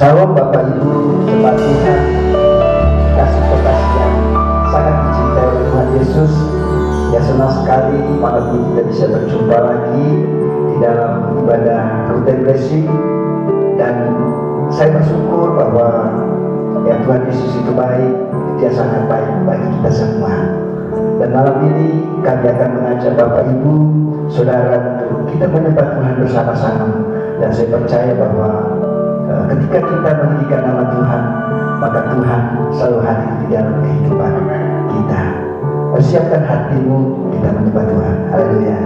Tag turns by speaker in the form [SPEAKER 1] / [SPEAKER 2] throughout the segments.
[SPEAKER 1] Shalom Bapak Ibu, jemaat Tuhan, kasih-kasih yang sangat dicintai oleh Tuhan Yesus. Ya, senang sekali malam ini kita bisa berjumpa lagi di dalam ibadah Rutin Blessing. Dan saya bersyukur bahwa ya Tuhan Yesus itu baik, Dia sangat baik bagi kita semua. Dan malam ini kami akan mengajak Bapak Ibu, Saudara, untuk kita menyembah Tuhan bersama-sama. Dan saya percaya bahwa ketika kita meninggikan nama Tuhan, maka Tuhan selalu hadir di dalam kehidupan kita. Persiapkan hatimu, kita menyembah Tuhan. Haleluya.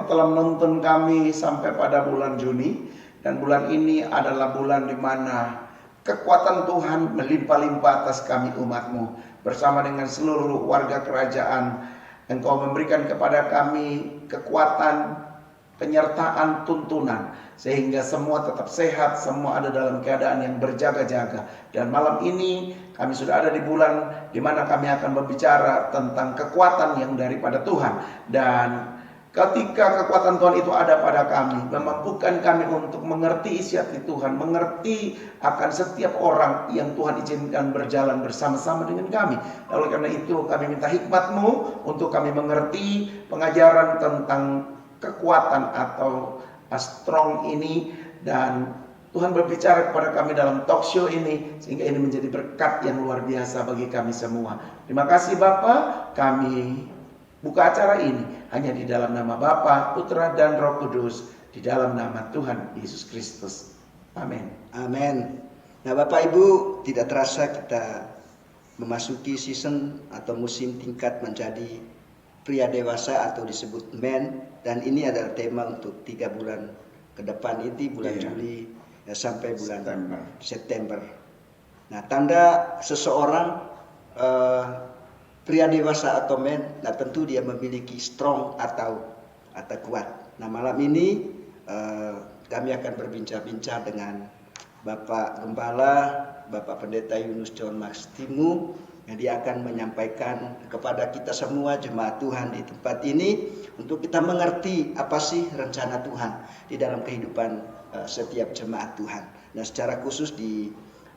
[SPEAKER 2] telah menonton kami sampai pada bulan Juni. Dan bulan ini adalah bulan di mana kekuatan Tuhan melimpah-limpah atas kami umat-Mu. Bersama dengan seluruh warga kerajaan, Engkau memberikan kepada kami kekuatan, penyertaan, tuntunan, sehingga semua tetap sehat, semua ada dalam keadaan yang berjaga-jaga. Dan malam ini kami sudah ada di bulan di mana kami akan berbicara tentang kekuatan yang daripada Tuhan. Dan ketika kekuatan Tuhan itu ada pada kami, memampukan kami untuk mengerti isi hati Tuhan, mengerti akan setiap orang yang Tuhan izinkan berjalan bersama-sama dengan kami. Oleh karena itu kami minta hikmat-Mu untuk kami mengerti pengajaran tentang kekuatan atau strong ini, dan Tuhan berbicara kepada kami dalam talk show ini sehingga ini menjadi berkat yang luar biasa bagi kami semua. Terima kasih Bapa, kami buka acara ini hanya di dalam nama Bapa, Putra dan Roh Kudus, di dalam nama Tuhan Yesus Kristus. Amin.
[SPEAKER 3] Amin. Nah Bapak Ibu, tidak terasa kita memasuki season atau musim tingkat menjadi pria dewasa atau disebut men, dan ini adalah tema untuk 3 bulan ke depan, ini bulan Juli ya, sampai bulan September. Nah tanda seseorang pria dewasa atau men, nah tentu dia memiliki strong atau kuat. Nah malam ini kami akan berbincang-bincang dengan Bapak Gembala, Bapak Pendeta Yunus John Max Timu, yang dia akan menyampaikan kepada kita semua jemaat Tuhan di tempat ini untuk kita mengerti apa sih rencana Tuhan di dalam kehidupan setiap jemaat Tuhan. Nah secara khusus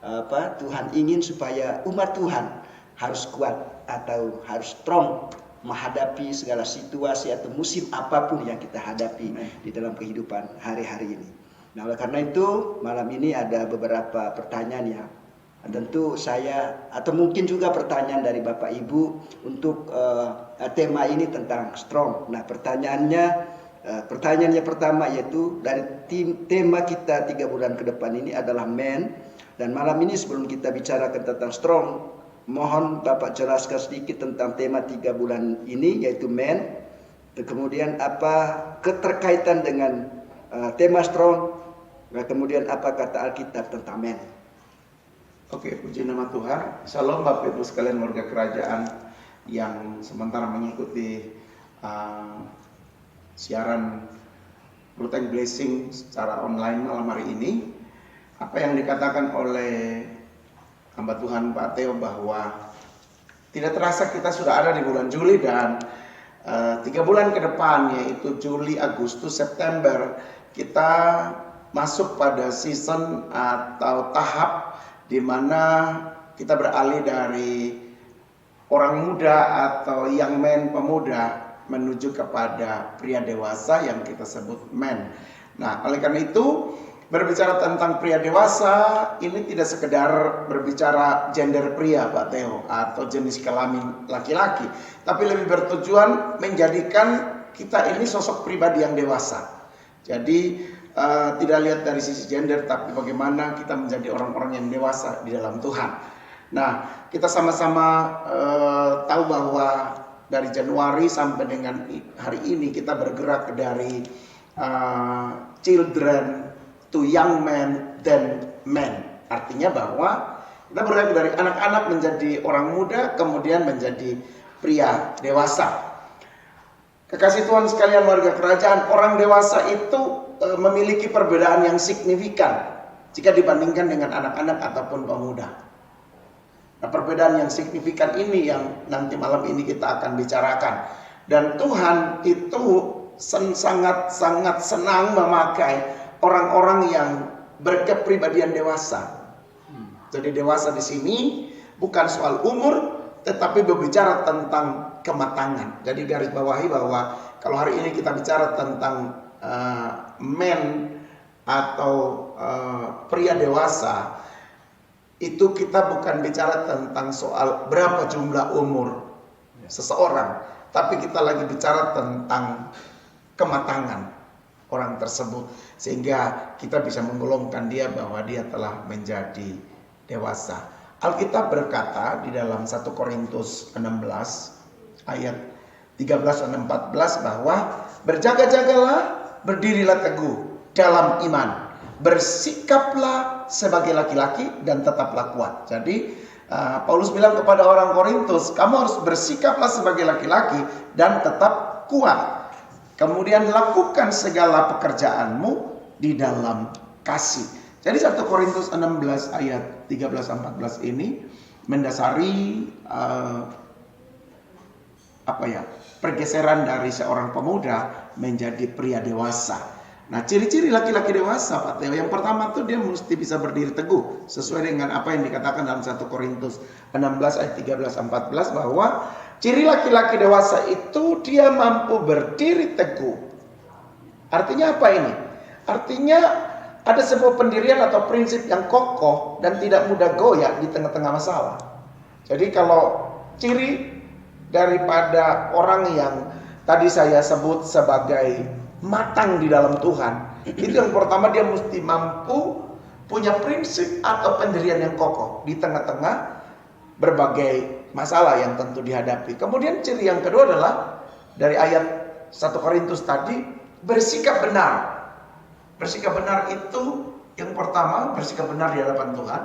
[SPEAKER 3] Tuhan ingin supaya umat Tuhan harus kuat atau harus strong menghadapi segala situasi atau musim apapun yang kita hadapi di dalam kehidupan hari-hari ini. Nah oleh karena itu malam ini ada beberapa pertanyaan yang tentu saya atau mungkin juga pertanyaan dari Bapak Ibu untuk tema ini tentang strong. Nah pertanyaannya pertama yaitu dari tema kita 3 bulan ke depan ini adalah men. Dan malam ini sebelum kita bicarakan tentang strong, mohon Bapak jelaskan sedikit tentang tema 3 bulan ini yaitu men. Kemudian apa keterkaitan dengan tema strong. Nah kemudian apa kata Alkitab tentang men.
[SPEAKER 2] Oke, puji nama Tuhan. Shalom Bapak Ibu sekalian warga kerajaan yang sementara mengikuti siaran Bulletin Blessing secara online malam hari ini. Apa yang dikatakan oleh hamba Tuhan Pak Theo bahwa tidak terasa kita sudah ada di bulan Juli, dan 3 bulan ke depan yaitu Juli, Agustus, September kita masuk pada season atau tahap di mana kita beralih dari orang muda atau young man, pemuda, menuju kepada pria dewasa yang kita sebut men. Nah, oleh karena itu berbicara tentang pria dewasa ini tidak sekedar berbicara gender pria Pak Theo atau jenis kelamin laki-laki, tapi lebih bertujuan menjadikan kita ini sosok pribadi yang dewasa. Jadi tidak lihat dari sisi gender, tapi bagaimana kita menjadi orang-orang yang dewasa di dalam Tuhan. Nah, kita sama-sama tahu bahwa dari Januari sampai dengan hari ini kita bergerak dari children to young men then men. Artinya bahwa kita bergerak dari anak-anak menjadi orang muda, kemudian menjadi pria dewasa. Kekasih Tuhan sekalian warga kerajaan, orang dewasa itu memiliki perbedaan yang signifikan jika dibandingkan dengan anak-anak ataupun pemuda. Nah, perbedaan yang signifikan ini yang nanti malam ini kita akan bicarakan. Dan Tuhan itu sangat-sangat senang memakai orang-orang yang berkepribadian dewasa. Jadi dewasa di sini bukan soal umur, tetapi berbicara tentang kematangan. Jadi garis bawahi bahwa kalau hari ini kita bicara tentang men atau pria dewasa, itu kita bukan bicara tentang soal berapa jumlah umur seseorang, tapi kita lagi bicara tentang kematangan orang tersebut, sehingga kita bisa menggolongkan dia bahwa dia telah menjadi dewasa. Alkitab berkata di dalam 1 Korintus 16 ayat 13 dan 14 bahwa Berjaga-jagalah, berdirilah teguh dalam iman. Bersikaplah sebagai laki-laki dan tetaplah kuat. Jadi Paulus bilang kepada orang Korintus, kamu harus bersikaplah sebagai laki-laki dan tetap kuat. Kemudian lakukan segala pekerjaanmu di dalam kasih. Jadi 1 Korintus 16 ayat 13-14 ini mendasari pergeseran dari seorang pemuda menjadi pria dewasa. Nah, ciri-ciri laki-laki dewasa, Pak Theo, yang pertama tuh dia mesti bisa berdiri teguh sesuai dengan apa yang dikatakan dalam 1 Korintus 16 ayat 13-14 bahwa ciri laki-laki dewasa itu dia mampu berdiri teguh. Artinya apa ini? Artinya ada sebuah pendirian atau prinsip yang kokoh dan tidak mudah goyah di tengah-tengah masalah. Jadi kalau ciri daripada orang yang tadi saya sebut sebagai matang di dalam Tuhan, itu yang pertama dia mesti mampu punya prinsip atau pendirian yang kokoh di tengah-tengah berbagai masalah yang tentu dihadapi. Kemudian ciri yang kedua adalah dari ayat 1 Korintus tadi, bersikap benar. Bersikap benar itu yang pertama, bersikap benar di hadapan Tuhan,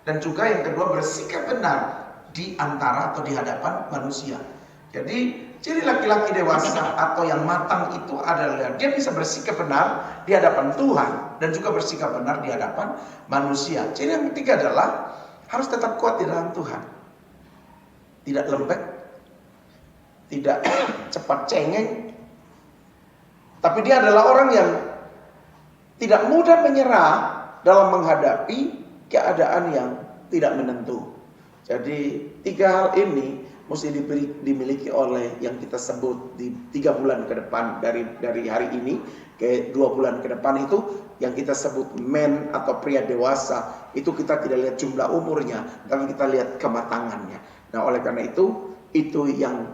[SPEAKER 2] dan juga yang kedua bersikap benar di antara atau di hadapan manusia. Jadi ciri laki-laki dewasa atau yang matang itu adalah dia bisa bersikap benar di hadapan Tuhan dan juga bersikap benar di hadapan manusia. Ciri yang ketiga adalah harus tetap kuat di dalam Tuhan. Tidak lembek, tidak cepat cengeng, tapi dia adalah orang yang tidak mudah menyerah dalam menghadapi keadaan yang tidak menentu. Jadi 3 hal ini mesti dimiliki oleh yang kita sebut di 3 bulan ke depan dari hari ini ke 2 bulan ke depan itu yang kita sebut men atau pria dewasa. Itu kita tidak lihat jumlah umurnya, tapi kita lihat kematangannya. Nah, oleh karena itu yang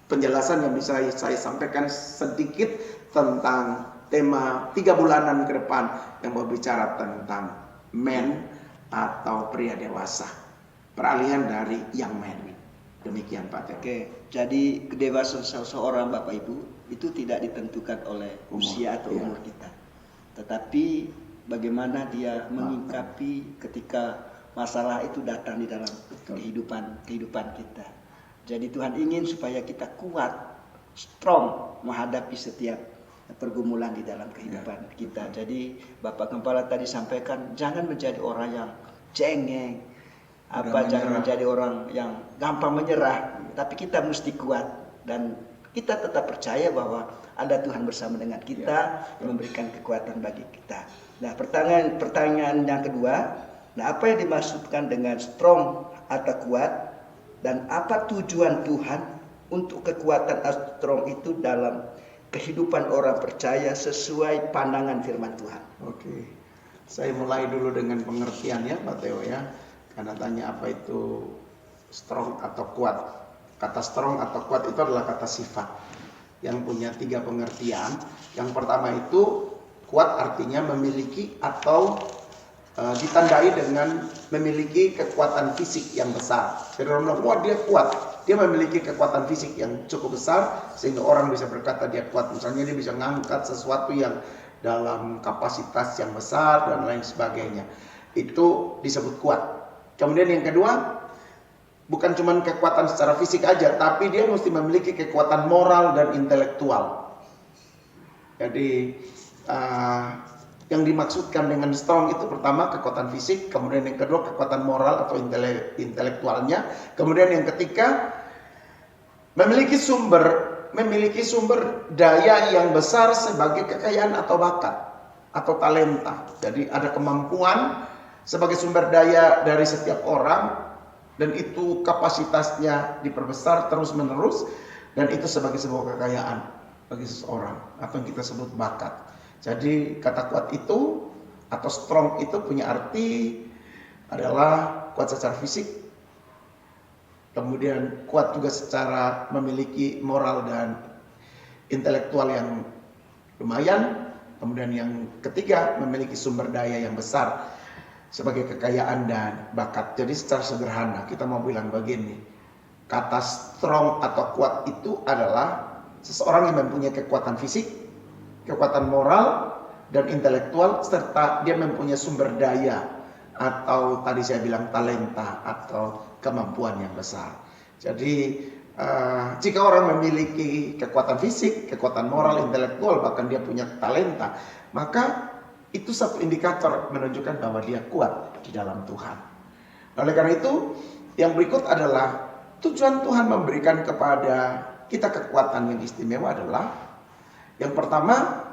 [SPEAKER 2] penjelasan yang bisa saya sampaikan sedikit tentang tema 3 bulanan ke depan yang berbicara tentang men atau pria dewasa. Peralihan dari young man. Demikian Pak Teo.
[SPEAKER 3] Oke, jadi kedewasaan seseorang Bapak Ibu itu tidak ditentukan oleh usia atau umur kita. Tetapi bagaimana dia menyikapi ketika masalah itu datang di dalam kehidupan kita. Jadi Tuhan ingin supaya kita kuat, strong menghadapi setiap pergumulan di dalam kehidupan kita. Jadi Bapak Gembala tadi sampaikan, jangan menjadi orang yang cengeng, jangan menjadi orang yang gampang menyerah, tapi kita mesti kuat dan kita tetap percaya bahwa ada Tuhan bersama dengan kita yang memberikan kekuatan bagi kita. Nah, pertanyaan yang kedua, apa yang dimaksudkan dengan strong atau kuat dan apa tujuan Tuhan untuk kekuatan strong itu dalam kehidupan orang percaya sesuai pandangan firman Tuhan?
[SPEAKER 2] Oke. Saya mulai dulu dengan pengertiannya Pak Theo ya. Karena tanya apa itu strong atau kuat. Kata strong atau kuat itu adalah kata sifat yang punya 3 pengertian. Yang pertama itu kuat artinya memiliki atau ditandai dengan memiliki kekuatan fisik yang besar. Jadi orang bilang, wah dia kuat. Dia memiliki kekuatan fisik yang cukup besar sehingga orang bisa berkata dia kuat. Misalnya dia bisa mengangkat sesuatu yang dalam kapasitas yang besar dan lain sebagainya. Itu disebut kuat. Kemudian yang kedua, bukan cuma kekuatan secara fisik aja, tapi dia mesti memiliki kekuatan moral dan intelektual. Jadi yang dimaksudkan dengan strong itu pertama kekuatan fisik, kemudian yang kedua kekuatan moral atau intelektualnya, kemudian yang ketiga memiliki sumber daya yang besar sebagai kekayaan atau bakat atau talenta. Jadi ada kemampuan sebagai sumber daya dari setiap orang dan itu kapasitasnya diperbesar terus menerus dan itu sebagai sebuah kekayaan bagi seseorang atau yang kita sebut bakat. Jadi kata kuat itu atau strong itu punya arti adalah kuat secara fisik, kemudian kuat juga secara memiliki moral dan intelektual yang lumayan, kemudian yang ketiga memiliki sumber daya yang besar sebagai kekayaan dan bakat. Jadi secara sederhana kita mau bilang begini, kata strong atau kuat itu adalah seseorang yang mempunyai kekuatan fisik, kekuatan moral, dan intelektual, serta dia mempunyai sumber daya atau tadi saya bilang talenta atau kemampuan yang besar. Jadi jika orang memiliki kekuatan fisik, kekuatan moral, intelektual, bahkan dia punya talenta, maka itu satu indikator menunjukkan bahwa dia kuat di dalam Tuhan. Oleh karena itu, yang berikut adalah tujuan Tuhan memberikan kepada kita kekuatan yang istimewa adalah yang pertama,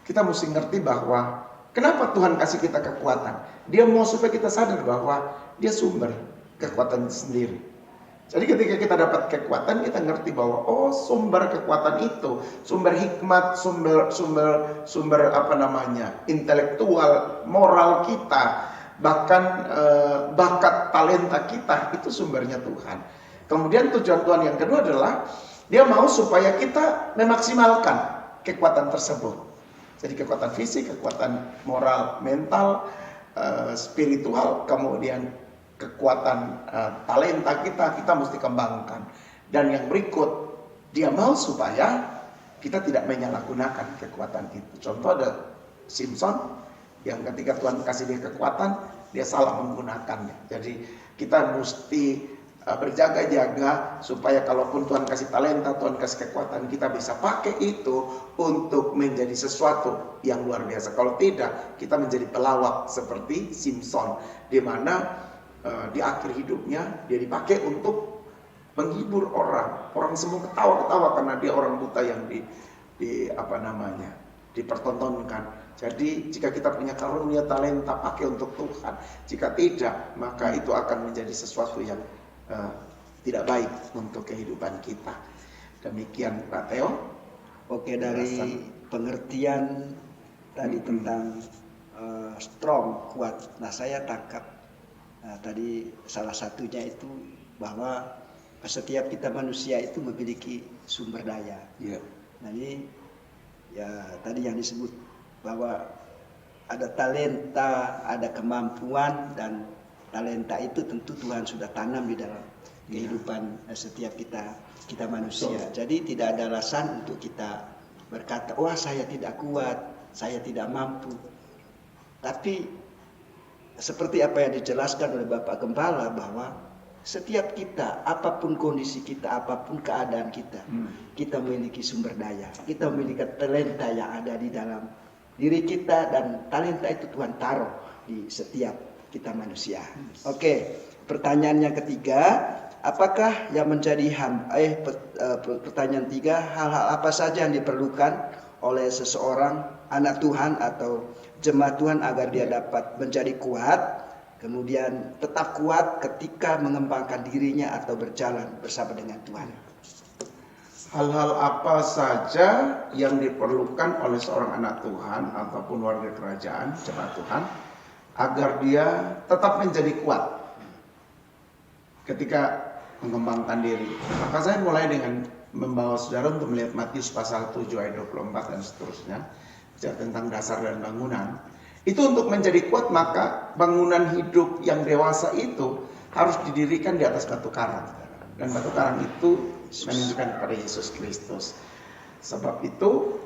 [SPEAKER 2] kita mesti ngerti bahwa kenapa Tuhan kasih kita kekuatan. Dia mau supaya kita sadar bahwa dia sumber kekuatan itu sendiri. Jadi ketika kita dapat kekuatan, kita ngerti bahwa oh, sumber kekuatan itu, sumber hikmat, sumber intelektual, moral kita, bahkan bakat talenta kita, itu sumbernya Tuhan. Kemudian tujuan Tuhan yang kedua adalah dia mau supaya kita memaksimalkan kekuatan tersebut. Jadi kekuatan fisik, kekuatan moral, mental, spiritual, kemudian kekuatan talenta kita mesti kembangkan. Dan yang berikut, dia mau supaya kita tidak menyalahgunakan kekuatan itu. Contoh ada Simpson yang ketika Tuhan kasih dia kekuatan, dia salah menggunakannya. Jadi kita mesti berjaga-jaga supaya kalaupun Tuhan kasih talenta, Tuhan kasih kekuatan, kita bisa pakai itu untuk menjadi sesuatu yang luar biasa. Kalau tidak, kita menjadi pelawak seperti Simpson, di mana di akhir hidupnya dia dipakai untuk menghibur orang. Orang semua ketawa-ketawa karena dia orang buta yang dipertontonkan. Jadi jika kita punya karunia talenta, pakai untuk Tuhan. Jika tidak, maka itu akan menjadi sesuatu yang tidak baik untuk kehidupan kita. Demikian Pak Theo.
[SPEAKER 3] Oke, dari pengertian tadi tentang strong, kuat. Nah, saya tangkap tadi salah satunya itu bahwa setiap kita manusia itu memiliki sumber daya.
[SPEAKER 2] Yeah.
[SPEAKER 3] Nah, ini ya tadi yang disebut bahwa ada talenta, ada kemampuan, dan talenta itu tentu Tuhan sudah tanam di dalam kehidupan setiap kita manusia. Jadi tidak ada alasan untuk kita berkata, wah saya tidak kuat, saya tidak mampu. Tapi seperti apa yang dijelaskan oleh Bapak Gembala, bahwa setiap kita, apapun kondisi kita, apapun keadaan kita, kita memiliki sumber daya, kita memiliki talenta yang ada di dalam diri kita, dan talenta itu Tuhan taruh di setiap kita manusia. Oke, pertanyaan yang ketiga, apakah yang menjadi pertanyaan 3, hal-hal apa saja yang diperlukan oleh seseorang anak Tuhan atau jemaat Tuhan agar dia dapat menjadi kuat, kemudian tetap kuat ketika mengembangkan dirinya atau berjalan bersama dengan Tuhan?
[SPEAKER 2] Hal-hal apa saja yang diperlukan oleh seorang anak Tuhan ataupun warga kerajaan, jemaat Tuhan, agar dia tetap menjadi kuat ketika mengembangkan diri. Maka saya mulai dengan membawa saudara untuk melihat Matius pasal 7 ayat 24 dan seterusnya, bicara tentang dasar dan bangunan. Itu untuk menjadi kuat, maka bangunan hidup yang dewasa itu harus didirikan di atas batu karang. Dan batu karang itu menunjukkan kepada Yesus Kristus. Sebab itu,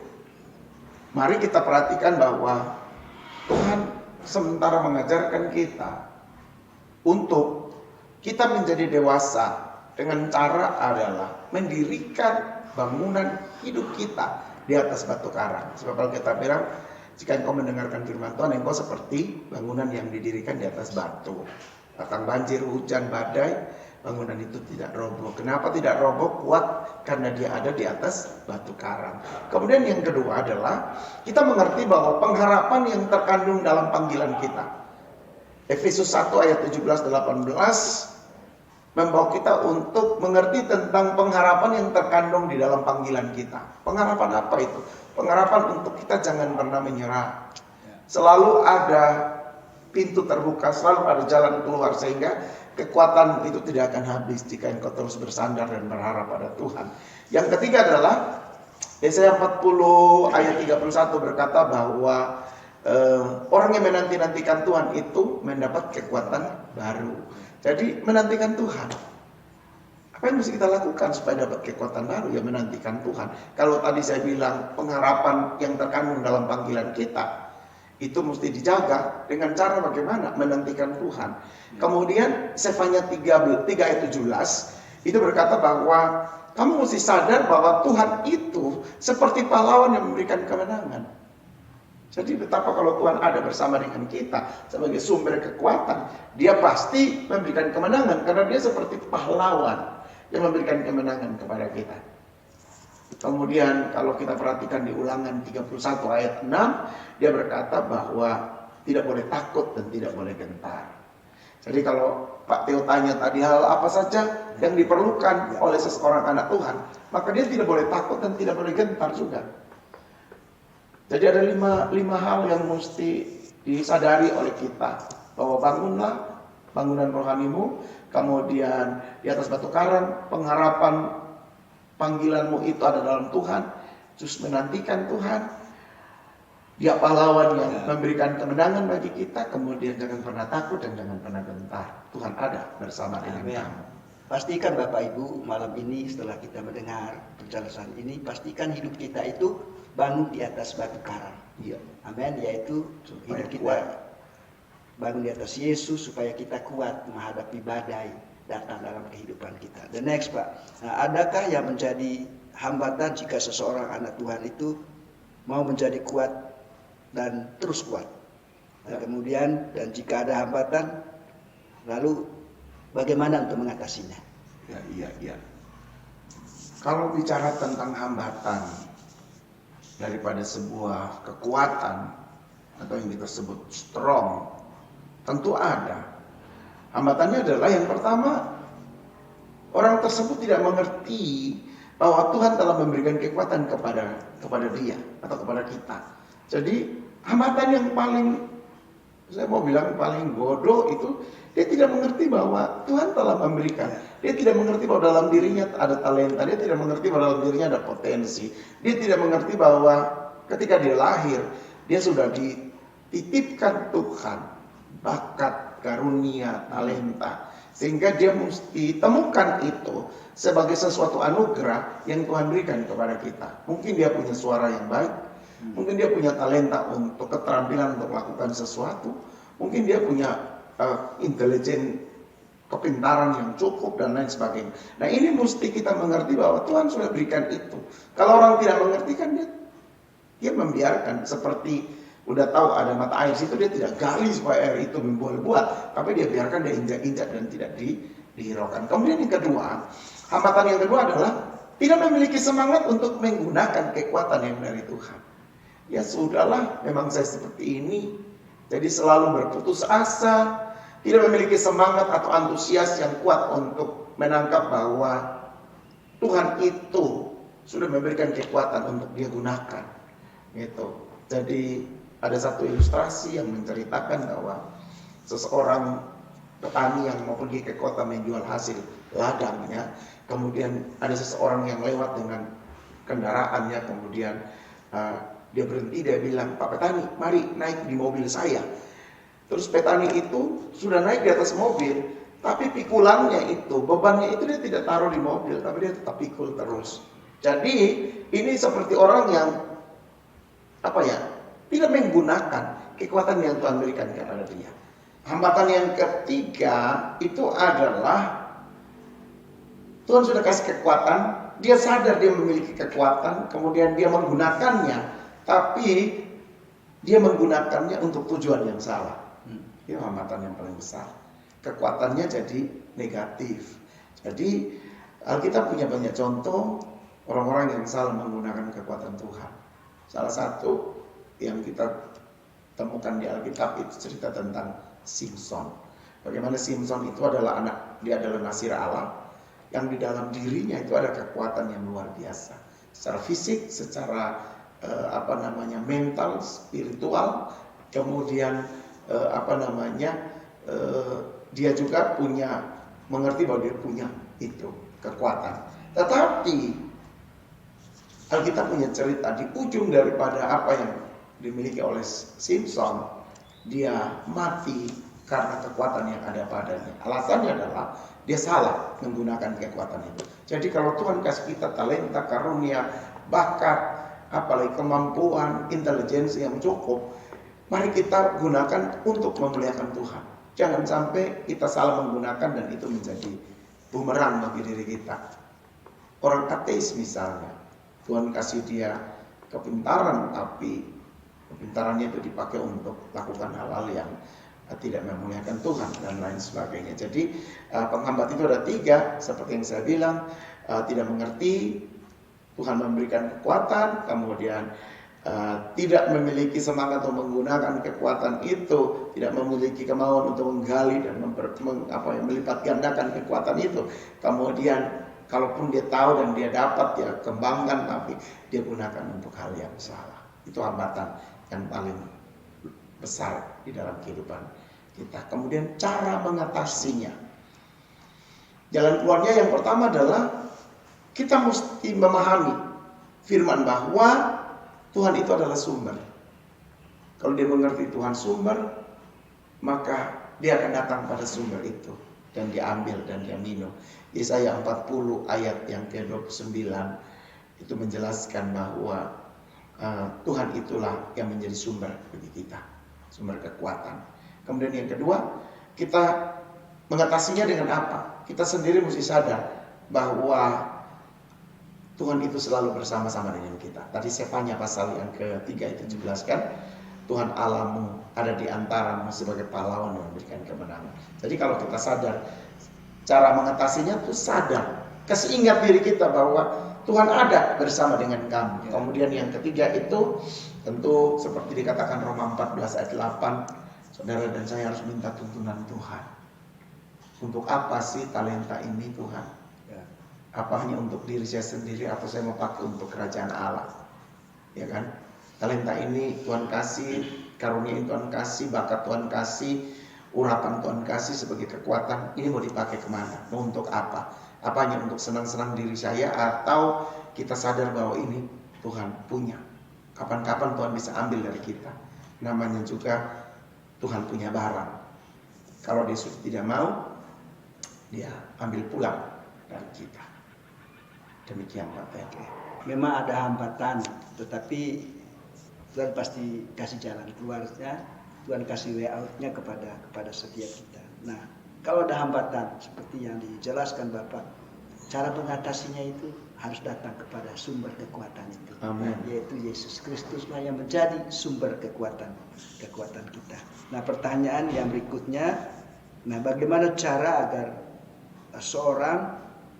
[SPEAKER 2] mari kita perhatikan bahwa Tuhan sementara mengajarkan kita untuk kita menjadi dewasa dengan cara adalah mendirikan bangunan hidup kita di atas batu karang. Sebab kalau kita bilang, jika engkau mendengarkan firman Tuhan, engkau seperti bangunan yang didirikan di atas batu. Datang banjir, hujan, badai, bangunan itu tidak roboh. Kenapa tidak roboh? Kuat karena dia ada di atas batu karang. Kemudian yang kedua adalah kita mengerti bahwa pengharapan yang terkandung dalam panggilan kita. Efesus 1 ayat 17-18 membawa kita untuk mengerti tentang pengharapan yang terkandung di dalam panggilan kita. Pengharapan apa itu? Pengharapan untuk kita jangan pernah menyerah. Selalu ada pintu terbuka, selalu ada jalan keluar, sehingga kekuatan itu tidak akan habis jika engkau terus bersandar dan berharap pada Tuhan. Yang ketiga adalah Yesaya 40 ayat 31 berkata bahwa orang yang menanti-nantikan Tuhan itu mendapat kekuatan baru. Jadi menantikan Tuhan. Apa yang mesti kita lakukan supaya dapat kekuatan baru? Ya menantikan Tuhan. Kalau tadi saya bilang pengharapan yang terkandung dalam panggilan kita itu mesti dijaga dengan cara bagaimana? Menantikan Tuhan. Kemudian Sefanya 3 ayat 17 itu berkata bahwa kamu mesti sadar bahwa Tuhan itu seperti pahlawan yang memberikan kemenangan. Jadi betapa kalau Tuhan ada bersama dengan kita sebagai sumber kekuatan, dia pasti memberikan kemenangan karena dia seperti pahlawan yang memberikan kemenangan kepada kita. Kemudian kalau kita perhatikan di Ulangan 31 ayat 6, dia berkata bahwa tidak boleh takut dan tidak boleh gentar. Jadi kalau Pak Theo tanya tadi hal apa saja yang diperlukan oleh seseorang anak Tuhan, maka dia tidak boleh takut dan tidak boleh gentar juga. Jadi ada lima hal yang mesti disadari oleh kita, bahwa bangunlah bangunan rohanimu, kemudian di atas batu karang, pengharapan panggilanmu itu ada dalam Tuhan, terus menantikan Tuhan, dia pahlawan yang memberikan kemenangan bagi kita, kemudian jangan pernah takut dan jangan pernah gentar, Tuhan ada bersama dengan kamu.
[SPEAKER 3] Pastikan Bapak Ibu malam ini setelah kita mendengar penjelasan ini, pastikan hidup kita itu bangun di atas batu karang.
[SPEAKER 2] Iya.
[SPEAKER 3] Amin, yaitu
[SPEAKER 2] Supaya
[SPEAKER 3] hidup kita
[SPEAKER 2] kuat.
[SPEAKER 3] bangun di atas Yesus supaya kita kuat menghadapi badai datang dalam kehidupan kita. The next Pak, nah, adakah yang menjadi hambatan jika seseorang anak Tuhan itu mau menjadi kuat dan terus kuat? Dan kemudian, dan jika ada hambatan, lalu bagaimana untuk mengatasinya?
[SPEAKER 2] Iya. Kalau bicara tentang hambatan daripada sebuah kekuatan atau yang kita sebut strong, tentu ada. Hambatannya adalah yang pertama, orang tersebut tidak mengerti bahwa Tuhan telah memberikan kekuatan kepada dia atau kepada kita. Jadi hambatan yang paling, saya mau bilang paling bodoh itu, dia tidak mengerti bahwa Tuhan telah memberikan. Dia tidak mengerti bahwa dalam dirinya ada talenta. Dia tidak mengerti bahwa dalam dirinya ada potensi. Dia tidak mengerti bahwa ketika dia lahir, dia sudah dititipkan Tuhan bakat, karunia, talenta. Sehingga dia mesti temukan itu sebagai sesuatu anugerah yang Tuhan berikan kepada kita. Mungkin dia punya suara yang baik. Mungkin dia punya talenta untuk keterampilan untuk melakukan sesuatu. Mungkin dia punya intelijen, kepintaran yang cukup dan lain sebagainya. Nah ini mesti kita mengerti bahwa Tuhan sudah berikan itu. Kalau orang tidak mengerti kan dia membiarkan, seperti udah tahu ada mata air situ, dia tidak gali supaya air itu membuah-buah, tapi dia biarkan, dia injak-injak dan tidak dihiraukan. Kemudian yang kedua, hambatan yang kedua adalah tidak memiliki semangat untuk menggunakan kekuatan yang dari Tuhan. Ya sudahlah, memang saya seperti ini, jadi selalu berputus asa, tidak memiliki semangat atau antusias yang kuat untuk menangkap bahwa Tuhan itu sudah memberikan kekuatan untuk dia gunakan. Gitu. Jadi ada satu ilustrasi yang menceritakan bahwa seseorang petani yang mau pergi ke kota menjual hasil ladangnya, kemudian ada seseorang yang lewat dengan kendaraannya, kemudian dia berhenti, dia bilang, "Pak petani, mari naik di mobil saya." Terus petani itu sudah naik di atas mobil, tapi pikulannya itu, bebannya itu dia tidak taruh di mobil, tapi dia tetap pikul terus. Jadi ini seperti orang yang tidak menggunakan kekuatan yang Tuhan berikan kepada dia. Hambatan yang ketiga itu adalah Tuhan sudah kasih kekuatan, dia sadar dia memiliki kekuatan, kemudian dia menggunakannya, tapi dia menggunakannya untuk tujuan yang salah. Itu hambatan yang paling besar. Kekuatannya jadi negatif. Jadi Alkitab punya banyak contoh orang-orang yang salah menggunakan kekuatan Tuhan. Salah satu yang kita temukan di Alkitab itu cerita tentang Simson. Bagaimana Simson itu adalah dia adalah nasir Allah yang di dalam dirinya itu ada kekuatan yang luar biasa. Secara fisik, secara mental, spiritual, kemudian dia juga mengerti bahwa dia punya itu kekuatan. Tetapi Alkitab punya cerita di ujung daripada apa yang dimiliki oleh Simson, dia mati karena kekuatan yang ada padanya. Alasannya adalah dia salah menggunakan kekuatan itu. Jadi kalau Tuhan kasih kita talenta, karunia, bakat, apalagi kemampuan, intelijensi yang cukup, mari kita gunakan untuk memuliakan Tuhan. Jangan sampai kita salah menggunakan dan itu menjadi bumerang bagi diri kita. Orang ateis misalnya, Tuhan kasih dia kepintaran, tapi kepintarannya itu dipakai untuk lakukan hal-hal yang tidak memuliakan Tuhan dan lain sebagainya. Jadi penghambat itu ada 3, seperti yang saya bilang, tidak mengerti, Tuhan memberikan kekuatan, kemudian tidak memiliki semangat untuk menggunakan kekuatan itu, tidak memiliki kemauan untuk menggali dan melipat gandakan kekuatan itu. Kemudian kalaupun dia tahu dan dia dapat, dia kembangkan, tapi dia gunakan untuk hal yang salah. Itu hambatan yang paling besar di dalam kehidupan kita. Kemudian cara mengatasinya. Jalan keluarnya yang pertama adalah kita mesti memahami firman bahwa Tuhan itu adalah sumber. Kalau dia mengerti Tuhan sumber, maka dia akan datang pada sumber itu dan dia ambil dan dia minum. Yesaya 40 ayat yang ke-29 itu menjelaskan bahwa Tuhan itulah yang menjadi sumber bagi kita, sumber kekuatan. Kemudian yang kedua, kita mengatasinya dengan apa? Kita sendiri mesti sadar bahwa Tuhan itu selalu bersama-sama dengan kita. Tadi Sefanya pasal yang ke-3 itu jelaskan, Tuhan Allahmu ada di antaramu sebagai pahlawan yang memberikan kemenangan. Jadi kalau kita sadar, cara mengatasinya itu sadar, kasih ingat diri kita bahwa Tuhan ada bersama dengan kamu. Kemudian yang ketiga itu tentu seperti dikatakan Roma 14 ayat 8, saudara dan saya harus minta tuntunan Tuhan. Untuk apa sih talenta ini Tuhan? Apa hanya untuk diri saya sendiri atau saya mau pakai untuk kerajaan Allah? Ya kan? Talenta ini Tuhan kasih, karunia ini Tuhan kasih, bakat Tuhan kasih, urapan Tuhan kasih sebagai kekuatan. Ini mau dipakai kemana? Mau untuk apa? Apa hanya untuk senang-senang diri saya atau kita sadar bahwa ini Tuhan punya? Kapan-kapan Tuhan bisa ambil dari kita. Namanya juga Tuhan punya barang. Kalau dia sudah tidak mau, dia ambil pulang dari kita. Demikian Pak Tete.
[SPEAKER 3] Memang ada hambatan, tetapi Tuhan pasti kasih jalan keluarnya, Tuhan kasih way out-nya kepada setiap kita. Nah, kalau ada hambatan seperti yang dijelaskan Bapak, cara mengatasinya itu harus datang kepada sumber kekuatan itu.
[SPEAKER 2] Amin.
[SPEAKER 3] Yaitu Yesus Kristuslah yang menjadi sumber kekuatan kita. Nah, pertanyaan yang berikutnya, nah bagaimana cara agar seorang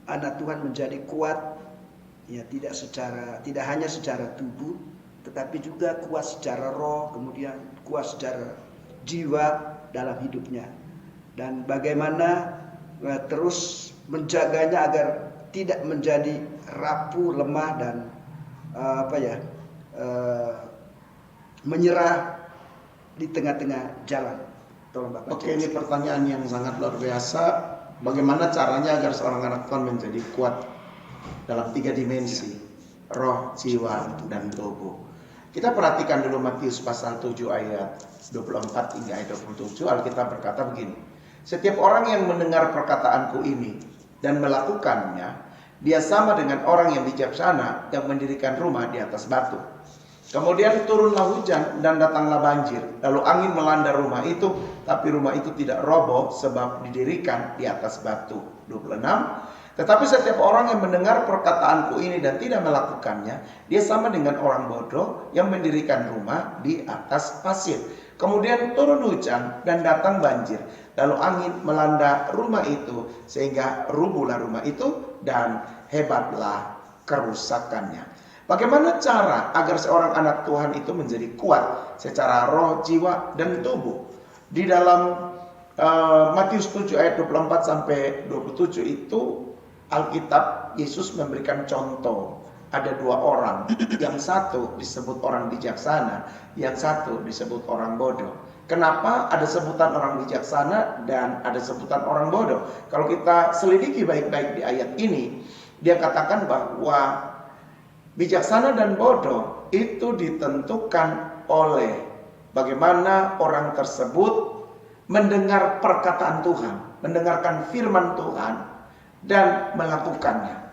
[SPEAKER 3] anak Tuhan menjadi kuat, ya tidak hanya secara tubuh, tetapi juga kuat secara roh, kemudian kuat secara jiwa dalam hidupnya. Dan bagaimana terus menjaganya agar tidak menjadi rapuh, lemah dan menyerah di tengah-tengah jalan. Tolong Bapak.
[SPEAKER 2] Oke, ini pertanyaan yang sangat luar biasa. Bagaimana caranya agar seorang anak Tuhan menjadi kuat dalam 3 dimensi, roh, jiwa, dan tubuh. Kita perhatikan dulu Matius pasal 7 ayat 24 hingga ayat 27. Alkitab berkata begini, setiap orang yang mendengar perkataanku ini dan melakukannya, dia sama dengan orang yang bijaksana yang mendirikan rumah di atas batu. Kemudian turunlah hujan dan datanglah banjir. Lalu angin melanda rumah itu, tapi rumah itu tidak roboh sebab didirikan di atas batu. 26. Tetapi setiap orang yang mendengar perkataanku ini dan tidak melakukannya, dia sama dengan orang bodoh yang mendirikan rumah di atas pasir. Kemudian turun hujan dan datang banjir. Lalu angin melanda rumah itu sehingga rubuhlah rumah itu dan hebatlah kerusakannya. Bagaimana cara agar seorang anak Tuhan itu menjadi kuat secara roh, jiwa, dan tubuh? Di dalam Matius 7 ayat 24 sampai 27 itu Alkitab Yesus memberikan contoh. Ada 2 orang, yang satu disebut orang bijaksana, yang satu disebut orang bodoh. Kenapa ada sebutan orang bijaksana dan ada sebutan orang bodoh? Kalau kita selidiki baik-baik di ayat ini, dia katakan bahwa bijaksana dan bodoh itu ditentukan oleh bagaimana orang tersebut mendengar perkataan Tuhan, mendengarkan firman Tuhan dan melakukannya.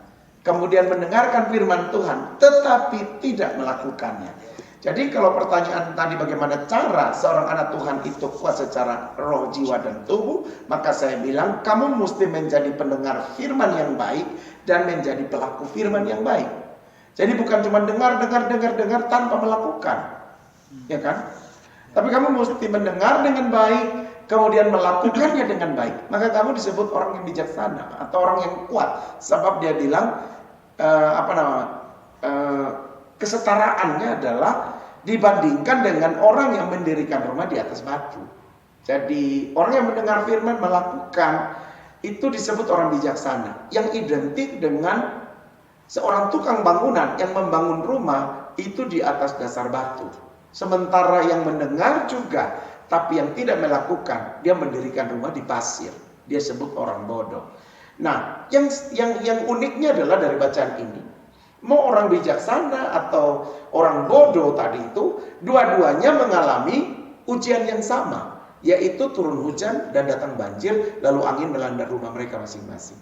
[SPEAKER 2] Kemudian mendengarkan firman Tuhan tetapi tidak melakukannya. Jadi kalau pertanyaan tadi bagaimana cara seorang anak Tuhan itu kuat secara roh, jiwa, dan tubuh, maka saya bilang kamu mesti menjadi pendengar firman yang baik dan menjadi pelaku firman yang baik. Jadi bukan cuma dengar tanpa melakukan, ya kan? Tapi kamu mesti mendengar dengan baik, kemudian melakukannya dengan baik. Maka kamu disebut orang yang bijaksana atau orang yang kuat, sebab dia bilang kesetaraannya adalah dibandingkan dengan orang yang mendirikan rumah di atas batu. Jadi orang yang mendengar firman melakukan itu disebut orang bijaksana, yang identik dengan seorang tukang bangunan yang membangun rumah itu di atas dasar batu. Sementara yang mendengar juga tapi yang tidak melakukan, dia mendirikan rumah di pasir. Dia sebut orang bodoh. Nah, yang uniknya adalah dari bacaan ini, mau orang bijaksana atau orang bodoh tadi itu, dua-duanya mengalami ujian yang sama, yaitu turun hujan dan datang banjir, lalu angin melanda rumah mereka masing-masing.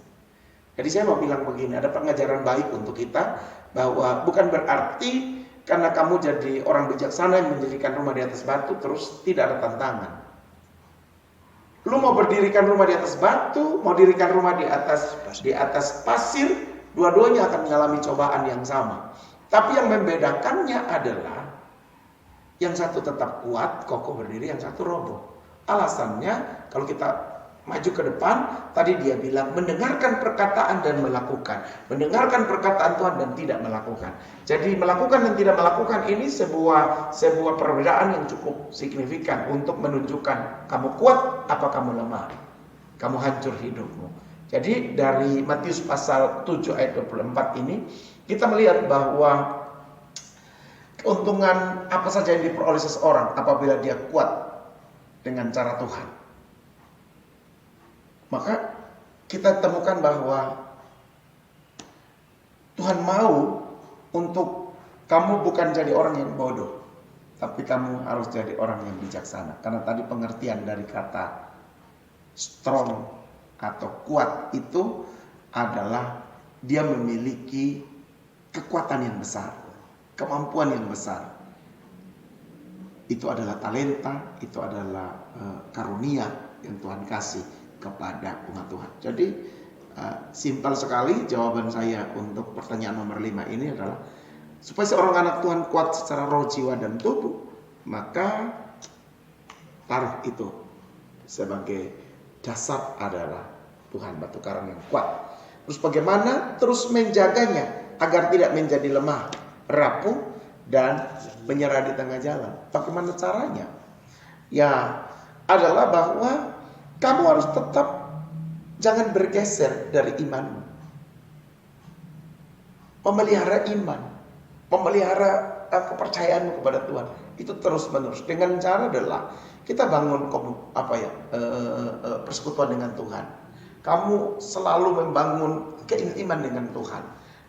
[SPEAKER 2] Jadi saya mau bilang begini, ada pengajaran baik untuk kita, bahwa bukan berarti karena kamu jadi orang bijaksana yang mendirikan rumah di atas batu terus tidak ada tantangan. Lu mau berdirikan rumah di atas batu, mau dirikan rumah di atas pasir, dua-duanya akan mengalami cobaan yang sama. Tapi yang membedakannya adalah yang satu tetap kuat, kokoh berdiri, yang satu roboh. Alasannya kalau kita maju ke depan, tadi dia bilang mendengarkan perkataan dan melakukan. Mendengarkan perkataan Tuhan dan tidak melakukan. Jadi melakukan dan tidak melakukan ini sebuah perbedaan yang cukup signifikan untuk menunjukkan kamu kuat apa kamu lemah. Kamu hancur hidupmu. Jadi dari Matius pasal 7 ayat 24 ini kita melihat bahwa keuntungan apa saja yang diperoleh seseorang apabila dia kuat dengan cara Tuhan. Maka kita temukan bahwa Tuhan mau untuk kamu bukan jadi orang yang bodoh, tapi kamu harus jadi orang yang bijaksana. Karena tadi pengertian dari kata strong atau kuat itu adalah dia memiliki kekuatan yang besar, kemampuan yang besar. Itu adalah talenta, itu adalah karunia yang Tuhan kasih kepada umat Tuhan. Jadi simpel sekali jawaban saya untuk pertanyaan nomor 5 ini adalah supaya seorang anak Tuhan kuat secara roh, jiwa, dan tubuh, maka taruh itu sebagai dasar adalah Tuhan, batu karang yang kuat. Terus bagaimana terus menjaganya agar tidak menjadi lemah, rapuh, dan menyerah di tengah jalan. Bagaimana caranya? Ya adalah bahwa kamu harus tetap jangan bergeser dari imanmu. Memelihara iman, memelihara kepercayaanmu kepada Tuhan itu terus menerus dengan cara adalah kita bangun persekutuan dengan Tuhan. Kamu selalu membangun keintiman dengan Tuhan.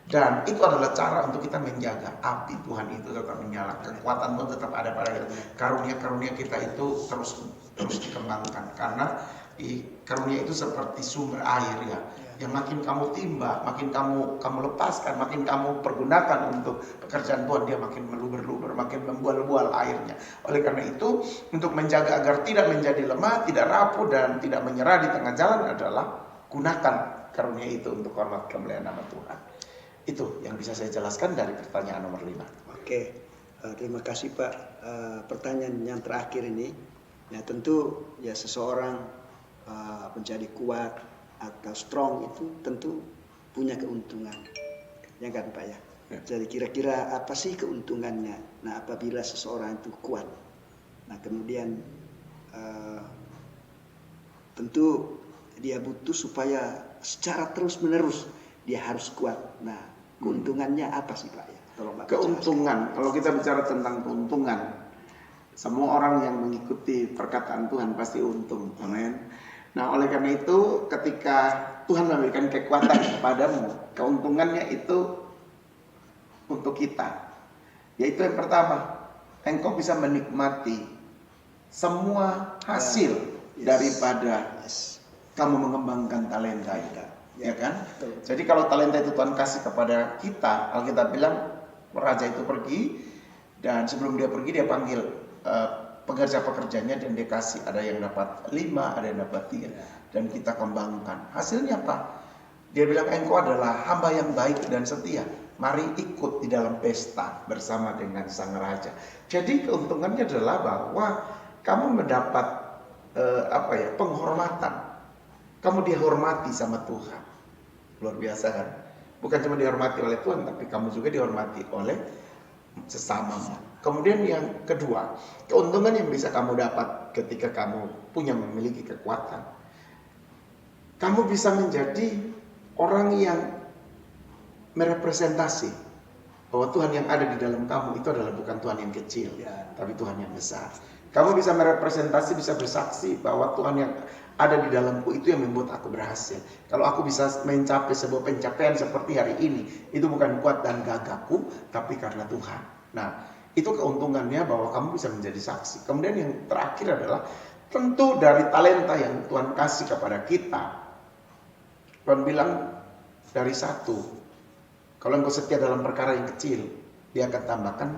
[SPEAKER 2] Dan itu adalah cara untuk kita menjaga api Tuhan itu tetap menyala, kekuatan Tuhan tetap ada pada kita. Karunia-karunia kita itu terus dikembangkan, karena karunia itu seperti sumber air ya. Yang makin kamu timba, makin kamu lepaskan, makin kamu pergunakan untuk pekerjaan Tuhan, dia makin meluber-luber, makin membual-bual airnya. Oleh karena itu, untuk menjaga agar tidak menjadi lemah, tidak rapuh, dan tidak menyerah di tengah jalan adalah gunakan karunia itu untuk hormat kemuliaan nama Tuhan. Itu yang bisa saya jelaskan dari pertanyaan nomor 5.
[SPEAKER 3] Oke, terima kasih Pak. Pertanyaan yang terakhir ini, ya tentu ya seseorang menjadi kuat atau strong itu tentu punya keuntungan, ya kan Pak ya. Jadi kira-kira apa sih keuntungannya? Nah apabila seseorang itu kuat, nah kemudian tentu dia butuh supaya secara terus-menerus dia harus kuat. Nah keuntungannya apa sih Pak ya? Tolong Pak.
[SPEAKER 2] Keuntungan, kalau kita bicara tentang keuntungan, semua orang yang mengikuti perkataan Tuhan pasti untung. Amin. Nah oleh karena itu ketika Tuhan memberikan kekuatan kepadamu, keuntungannya itu untuk kita. Yaitu yang pertama, engkau bisa menikmati semua hasil daripada
[SPEAKER 3] Yes.
[SPEAKER 2] kamu mengembangkan talenta itu, ya kan?
[SPEAKER 3] Betul.
[SPEAKER 2] Jadi kalau talenta itu Tuhan kasih kepada kita, Alkitab bilang raja itu pergi dan sebelum dia pergi dia panggil pekerja-pekerjanya dan dia kasih, ada yang dapat 5, ada yang dapat 3 dan kita kembangkan. Hasilnya apa? Dia bilang engkau adalah hamba yang baik dan setia. Mari ikut di dalam pesta bersama dengan sang raja. Jadi keuntungannya adalah bahwa kamu mendapat penghormatan. Kamu dihormati sama Tuhan. Luar biasa kan? Bukan cuma dihormati oleh Tuhan, tapi kamu juga dihormati oleh sesamamu. Kemudian yang kedua, keuntungan yang bisa kamu dapat ketika kamu memiliki kekuatan. Kamu bisa menjadi orang yang merepresentasi bahwa Tuhan yang ada di dalam kamu itu adalah bukan Tuhan yang kecil, tapi Tuhan yang besar. Kamu bisa merepresentasi, bisa bersaksi bahwa Tuhan yang ada di dalamku itu yang membuat aku berhasil. Kalau aku bisa mencapai sebuah pencapaian seperti hari ini, itu bukan kuat dan gagahku, tapi karena Tuhan. Nah, itu keuntungannya bahwa kamu bisa menjadi saksi. Kemudian yang terakhir adalah tentu dari talenta yang Tuhan kasih kepada kita. Tuhan bilang dari 1, kalau engkau setia dalam perkara yang kecil, dia akan tambahkan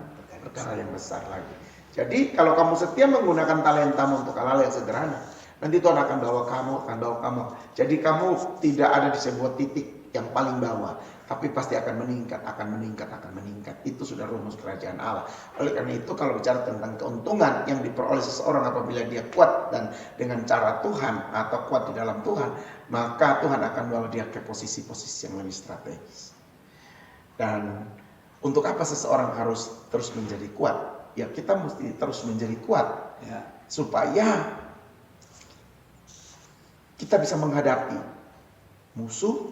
[SPEAKER 2] perkara yang besar lagi. Jadi kalau kamu setia menggunakan talentamu untuk hal-hal yang sederhana, nanti Tuhan akan bawa kamu. Jadi kamu tidak ada di sebuah titik yang paling bawah, tapi pasti akan meningkat. Itu sudah rumus kerajaan Allah. Oleh karena itu kalau bicara tentang keuntungan yang diperoleh seseorang apabila dia kuat dan dengan cara Tuhan atau kuat di dalam Tuhan, maka Tuhan akan bawa dia ke posisi-posisi yang lebih strategis. Dan untuk apa seseorang harus terus menjadi kuat? Ya kita mesti terus menjadi kuat supaya kita bisa menghadapi musuh,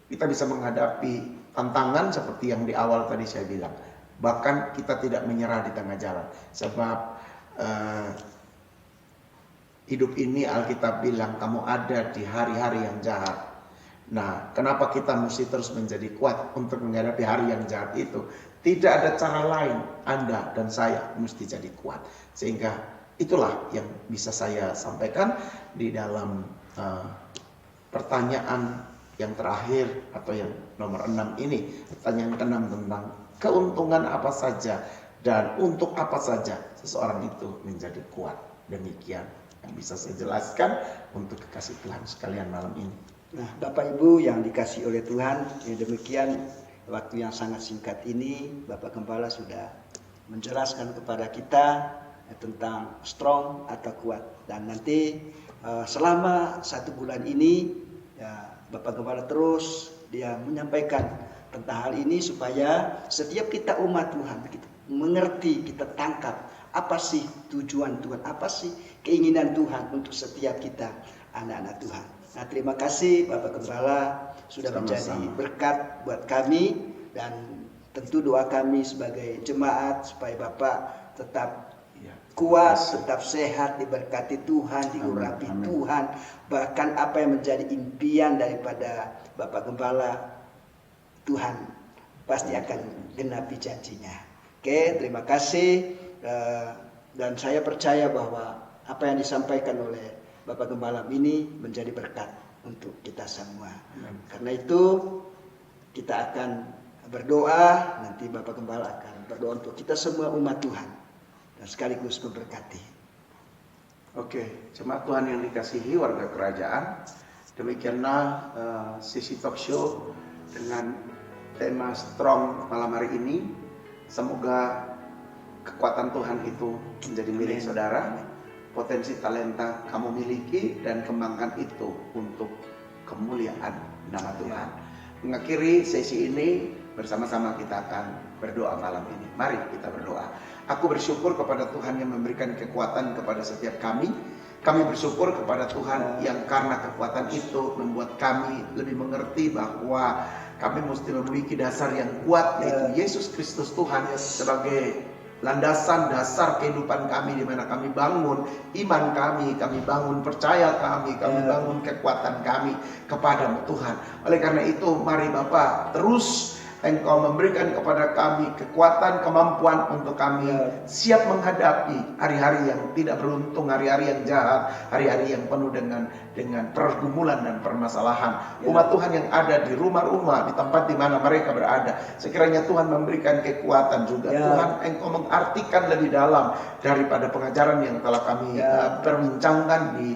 [SPEAKER 2] kita bisa menghadapi tantangan seperti yang di awal tadi saya bilang. Bahkan kita tidak menyerah di tengah jalan. Sebab hidup ini Alkitab bilang kamu ada di hari-hari yang jahat. Nah, kenapa kita mesti terus menjadi kuat untuk menghadapi hari yang jahat itu? Tidak ada cara lain, Anda dan saya mesti jadi kuat. Sehingga itulah yang bisa saya sampaikan di dalam pertanyaan yang terakhir atau yang nomor 6 ini. Pertanyaan ke-6 tentang keuntungan apa saja dan untuk apa saja seseorang itu menjadi kuat. Demikian yang bisa saya jelaskan untuk kekasih Tuhan sekalian malam ini.
[SPEAKER 3] Nah, Bapak Ibu yang dikasihi oleh Tuhan, demikian waktu yang sangat singkat ini Bapak Gembala sudah menjelaskan kepada kita tentang strong atau kuat. Dan nanti selama 1 bulan ini ya, Bapak Gembala terus dia menyampaikan tentang hal ini supaya setiap kita umat Tuhan kita mengerti, kita tangkap apa sih tujuan Tuhan, apa sih keinginan Tuhan untuk setiap kita anak-anak Tuhan. Nah, terima kasih Bapak Gembala sudah menjadi berkat buat kami, dan tentu doa kami sebagai jemaat supaya Bapak tetap kuat, tetap sehat, diberkati Tuhan, diurapi Tuhan. Bahkan apa yang menjadi impian daripada Bapak Gembala, Tuhan pasti akan genapi janjinya. Oke, terima kasih. Dan saya percaya bahwa apa yang disampaikan oleh Bapak Gembala ini menjadi berkat untuk kita semua. Karena itu kita akan berdoa, nanti Bapak Gembala akan berdoa untuk kita semua umat Tuhan dan sekaligus memberkati.
[SPEAKER 2] Oke, jemaat Tuhan yang dikasihi warga kerajaan, demikianlah sisi talk show dengan tema strong malam hari ini. Semoga kekuatan Tuhan itu menjadi milik saudara. Potensi talenta kamu miliki dan kembangkan itu untuk kemuliaan nama Tuhan. Mengakhiri sesi ini bersama-sama kita akan berdoa malam ini. Mari kita berdoa. Aku bersyukur kepada Tuhan yang memberikan kekuatan kepada setiap kami. Kami bersyukur kepada Tuhan yang karena kekuatan itu membuat kami lebih mengerti bahwa kami mesti memiliki dasar yang kuat, yaitu Yesus Kristus Tuhan sebagai landasan dasar kehidupan kami, di mana kami bangun iman kami bangun percaya kami bangun kekuatan kami kepada Tuhan. Oleh karena itu mari Bapak terus Engkau memberikan kepada kami kekuatan, kemampuan untuk kami siap menghadapi hari-hari yang tidak beruntung, hari-hari yang jahat, hari-hari yang penuh dengan pergumulan dan permasalahan. Umat Tuhan yang ada di rumah-rumah, di tempat di mana mereka berada, sekiranya Tuhan memberikan kekuatan juga. Tuhan, Engkau mengartikan lebih dalam daripada pengajaran yang telah kami perbincangkan di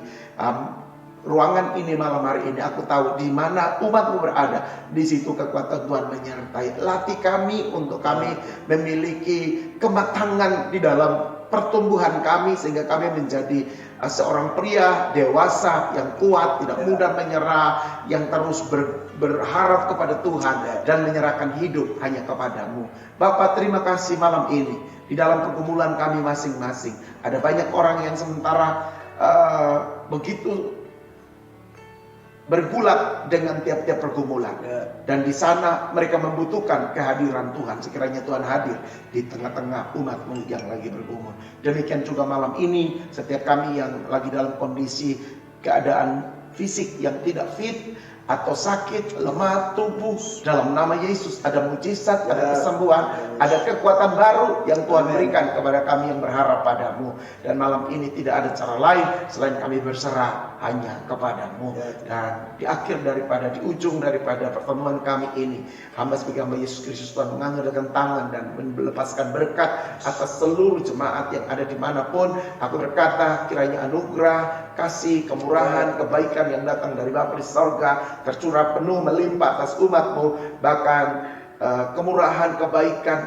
[SPEAKER 2] ruangan ini malam hari ini. Aku tahu di mana umat-Mu berada, di situ kekuatan Tuhan menyertai. Latih kami untuk kami memiliki kematangan di dalam pertumbuhan kami, sehingga kami menjadi seorang pria dewasa yang kuat, tidak mudah menyerah, yang terus berharap kepada Tuhan dan menyerahkan hidup hanya kepadamu. Bapa, terima kasih malam ini di dalam pergumulan kami masing-masing. Ada banyak orang yang sementara begitu bergulat dengan tiap-tiap pergumulan, dan di sana mereka membutuhkan kehadiran Tuhan. Sekiranya Tuhan hadir di tengah-tengah umat-Mu yang lagi bergumul. Demikian juga malam ini setiap kami yang lagi dalam kondisi keadaan fisik yang tidak fit atau sakit, lemah tubuh, dalam nama Yesus ada mujizat, ada kesembuhan, ada kekuatan baru yang Tuhan berikan kepada kami yang berharap padamu. Dan malam ini tidak ada cara lain selain kami berserah hanya kepadamu. Dan di akhir di ujung daripada pertemuan kami ini, hamba sebagai hamba Yesus Kristus, Tuhan menganggarkan tangan dan melepaskan berkat atas seluruh jemaat yang ada dimanapun. Aku berkata, kiranya anugerah, kasih, kemurahan, kebaikan yang datang dari Bapa di sorga tercurah penuh melimpah atas umat-Mu. Bahkan kemurahan, kebaikan,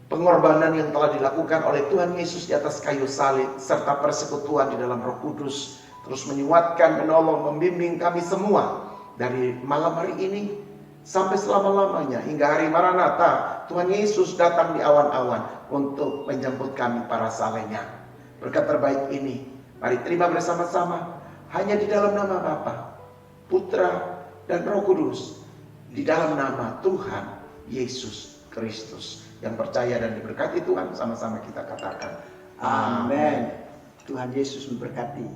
[SPEAKER 2] pengorbanan yang telah dilakukan oleh Tuhan Yesus di atas kayu salib, serta persekutuan di dalam Roh Kudus terus menyuatkan, menolong, membimbing kami semua dari malam hari ini sampai selama-lamanya hingga hari Maranatha. Tuhan Yesus datang di awan-awan untuk menjemput kami para salehnya. Berkat terbaik ini mari terima bersama-sama hanya di dalam nama Bapa, Putra, dan Roh Kudus, di dalam nama Tuhan Yesus Kristus. Yang percaya dan diberkati Tuhan, sama-sama kita katakan
[SPEAKER 3] Amin. Tuhan Yesus memberkati.